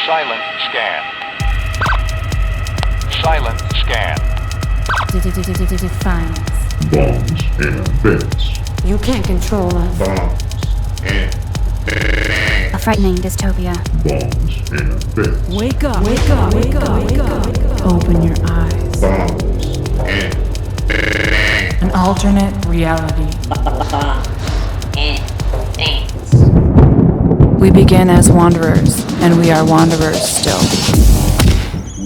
Silent scan. Silent scan. Defiance. Bombs and Bants. You can't control us. Bombs and A frightening dystopia. Bombs and Bants. Wake up. Wake up. Wake up. Wake up. Open your eyes. Bombs and An alternate reality. We begin as wanderers, and we are wanderers still.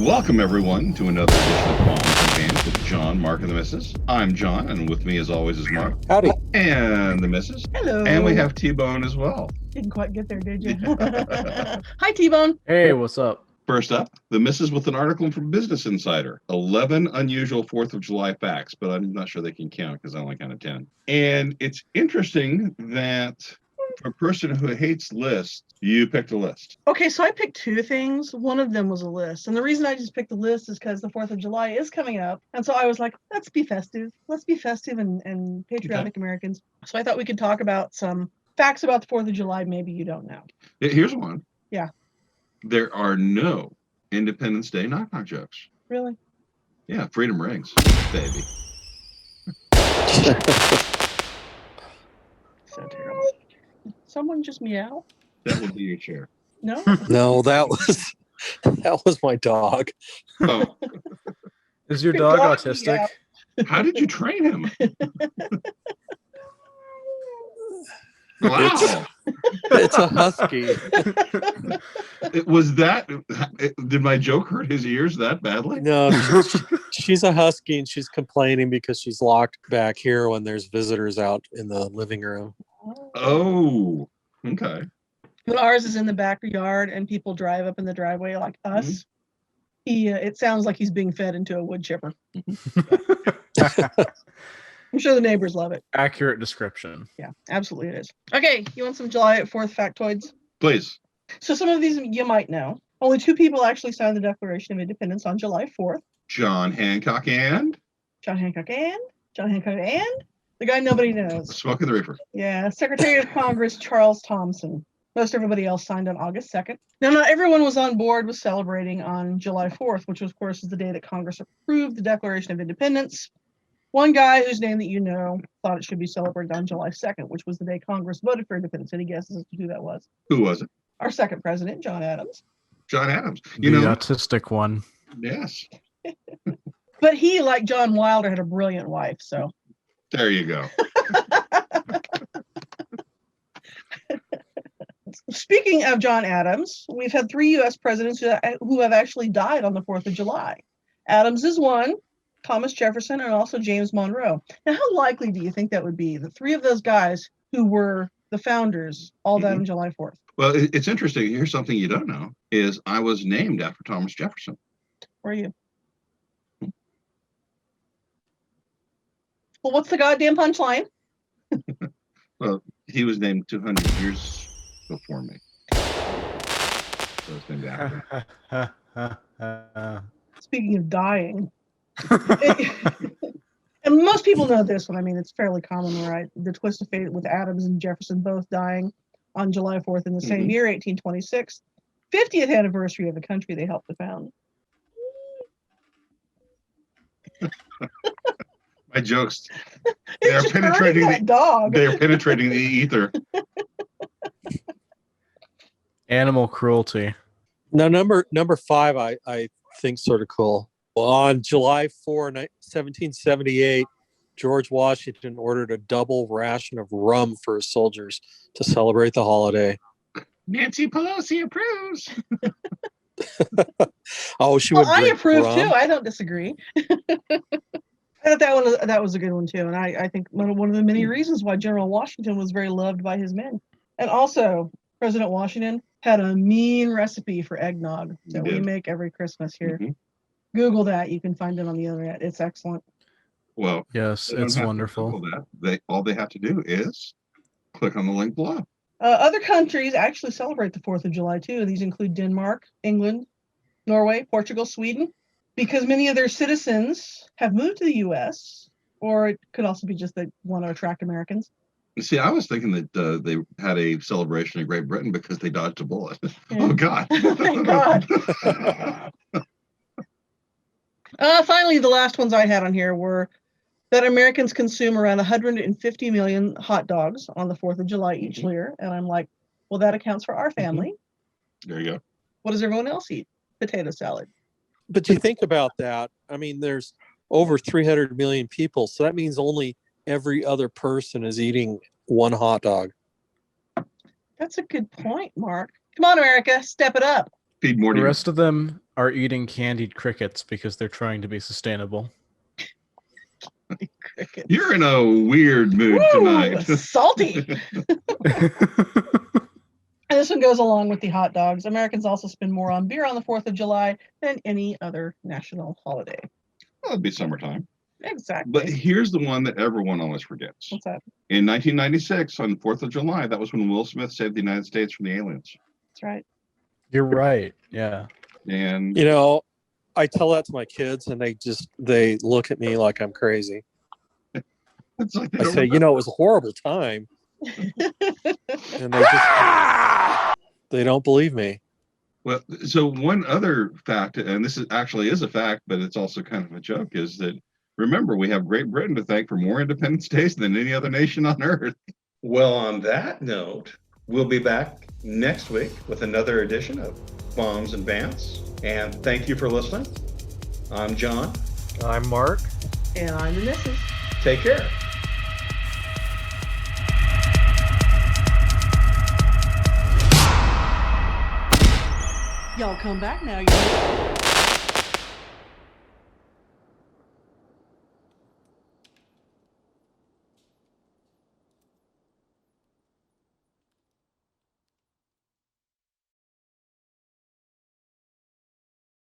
Welcome, everyone, to another edition of Bombs and Bants with John, Mark, and the Missus. I'm John, and with me, as always, is Mark. Howdy. And the Missus. Hello. And we have T-Bone as well. Didn't quite get there, did you? Hi, T-Bone. Hey, what's up? First up, the Missus with an article from Business Insider. 11 unusual 4th of July facts, but I'm not sure they can count because I only counted 10. And it's interesting that for a person who hates lists, you picked a list. Okay, so I picked two things. One of them was a list. And the reason I just picked the list is because the 4th of July is coming up. And so I was like, let's be festive. Let's be festive and patriotic Americans. So I thought we could talk about some facts about the 4th of July maybe you don't know. Here's one. Yeah. There are no Independence Day knock-knock jokes. Really? Yeah, freedom rings, baby. So terrible. Someone just meow? That would be your chair. No? No, that was my dog. Oh, Is your Your dog dog autistic? how did you train him? Wow. It's a husky. Did my joke hurt his ears that badly? No, she's a husky, and she's complaining because she's locked back here when there's visitors out in the living room. Oh, okay. When ours is in the backyard and people drive up in the driveway like us, it sounds like he's being fed into a wood chipper. I'm sure the neighbors love it. Accurate description. Yeah, absolutely it is. Okay, you want some July 4th factoids? Please. So some of these you might know. Only two people actually signed the Declaration of Independence on July 4th. John Hancock and John Hancock and the guy nobody knows. Smoking the Reefer. Yeah, Secretary of Congress Charles Thompson. Most everybody else signed on August 2nd. Now, not everyone was on board with celebrating on July 4th, which, of course, is the day that Congress approved the Declaration of Independence. One guy whose name that you know thought it should be celebrated on July 2nd, which was the day Congress voted for independence. Any guesses as to who that was? Who was it? Our second president, John Adams. John Adams. The autistic one. Yes. But he, like John Wilder, had a brilliant wife, so. There you go. Speaking of John Adams, we've had 3 U.S. presidents who have actually died on the 4th of July. Adams is one, Thomas Jefferson, and also James Monroe. Now, how likely do you think that would be? The 3 of those guys who were the founders all died on July 4th. Well, it's interesting. Here's something you don't know, is I was named after Thomas Jefferson. Were you? Well, what's the goddamn punchline? Well, he was named 200 years before me. So it's named after. Speaking of dying, and most people know this one. I mean, it's fairly common, right? The twist of fate with Adams and Jefferson both dying on July 4th in the same year, 1826, 50th anniversary of the country they helped to found. My jokes. They are It's just penetrating hurting that dog. They are penetrating the ether. Animal cruelty. Now, number 5, I think sort of cool. On July 4, 1778, George Washington ordered a double ration of rum for his soldiers to celebrate the holiday. Nancy Pelosi approves. Oh, she would. Well, I drink approve rum? too. I don't disagree. I thought that was a good one too, and I think one of the many reasons why General Washington was very loved by his men, and also President Washington had a mean recipe for eggnog that we make every Christmas here. Google that; you can find it on the internet. It's excellent. Well, Yes, it's wonderful. All they have to do is click on the link below. Other countries actually celebrate the 4th of July too. These include Denmark, England, Norway, Portugal, Sweden, because many of their citizens have moved to the U.S., or it could also be just they want to attract Americans. See, I was thinking that they had a celebration in Great Britain because they dodged a bullet. Yeah. Oh, God. Thank God. Finally, the last ones I had on here were that Americans consume around 150 million hot dogs on the 4th of July each year. And I'm like, well, that accounts for our family. There you go. What does everyone else eat? Potato salad. But you think about that. I mean, there's over 300 million people. So that means only every other person is eating one hot dog. That's a good point, Mark. Come on, America, step it up. Feed Morty. The rest of them are eating candied crickets because they're trying to be sustainable. Cricket. You're in a weird mood Woo, tonight. salty. And this one goes along with the hot dogs. Americans also spend more on beer on the 4th of July than any other national holiday. Well, it'd be summertime. Exactly. But here's the one that everyone always forgets. What's that? In 1996, on the 4th of July, that was when Will Smith saved the United States from the aliens. That's right. You're right. Yeah. And You know, I tell that to my kids and they look at me like I'm crazy. it's like they I don't say, remember. it was a horrible time. And they don't believe me. Well, so one other fact, and this is a fact, but it's also kind of a joke, is that remember, we have Great Britain to thank for more Independence Days than any other nation on earth. Well, on that note, we'll be back next week with another edition of Bombs and Bants. And thank you for listening. I'm John. I'm Mark. And I'm the missus. Take care. Y'all come back now.